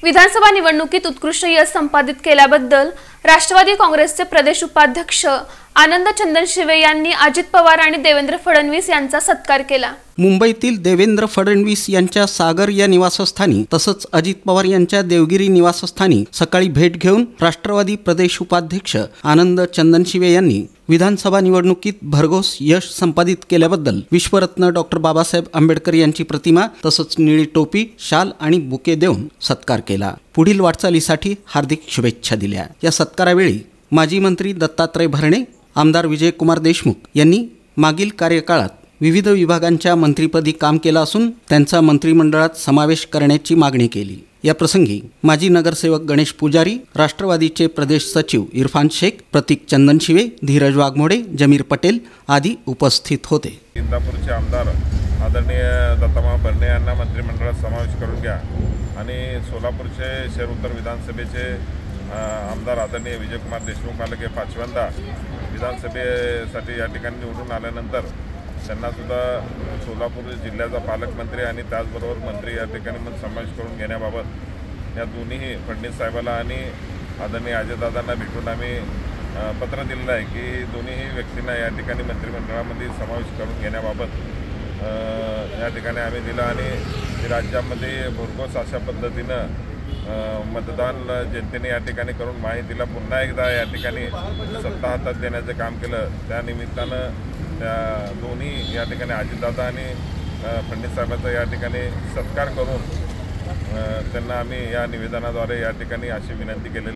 विधानसभा निवडणुकीत उत्कृष्ट यश संपादित केल्याबद्दल राष्ट्रवादी काँग्रेसचे प्रदेश उपाध्यक्ष आनंद चंदनशिवे यांनी अजित पवार आणि देवेंद्र फडणवीस यांचा सत्कार केला। मुंबईतील देवेंद्र फडणवीस यांच्या सागर या निवासस्थानी तसंच अजित पवार यांच्या देवगिरी निवासस्थानी सकाळी भेट घेऊन राष्ट्रवादी प्रदेश उपाध्यक्ष आनंद चंदनशिवे यांनी विधानसभा निवडणुकीत भरघोस यश संपादित केल्याबद्दल विश्वरत्न डॉक्टर बाबासाहेब आंबेडकर यांची प्रतिमा तसंच निळी टोपी, शाल आणि बुके देऊन सत्कार केला। पुढील वाटचालीसाठी हार्दिक शुभेच्छा दिल्या। या सत्कारावेळी माजी मंत्री दत्तात्रय भरणे, आमदार विजयकुमार देशमुख यांनी मागील कार्यकाळात विविध विभागांच्या मंत्रिपदी काम केलं असून त्यांचा मंत्रिमंडळात समावेश करण्याची मागणी केली। या प्रसंगी माजी नगरसेवक गणेश पुजारी, राष्ट्रवादीचे प्रदेश सचिव इरफान शेख, प्रतीक चंदनशिवे, धीरज वाघमोडे, जमीर पटेल आदी उपस्थित होते। इंदापूरचे आमदार आदरणीय दत्तामा भरणे यांना मंत्रिमंडळात समावेश करून घ्या आणि सोलापूरचे शहर उत्तर विधानसभेचे आमदार आदरणीय विजयकुमार देशमुख मला के पाचव्यांदा विधानसभेसाठी या ठिकाणी निवडून आल्यानंतर त्यांनासुद्धा सोलापूर जिल्ह्याचा पालकमंत्री आणि त्याचबरोबर मंत्री या ठिकाणी मग समावेश करून घेण्याबाबत या दोन्ही फडणवीस साहेबाला आणि आदरणीय अजयदादांना भेटून आम्ही पत्र दिलेलं आहे की दोन्ही व्यक्तींना या ठिकाणी मंत्रिमंडळामध्ये समावेश करून घेण्याबाबत या ठिकाणी आम्ही दिला आणि राज्यामध्ये भरघोस अशा पद्धतीनं मतदान जनतेने या ठिकाणी करून माहितीला पुन्हा एकदा या ठिकाणी सत्ता हातात देण्याचं काम केलं। त्या निमित्तानं त्या दोन्ही या ठिकाणी अजितदादा आणि फडणवीस साहेबांचा या ठिकाणी सत्कार करून त्यांना आम्ही या निवेदनाद्वारे या ठिकाणी अशी विनंती केलेली।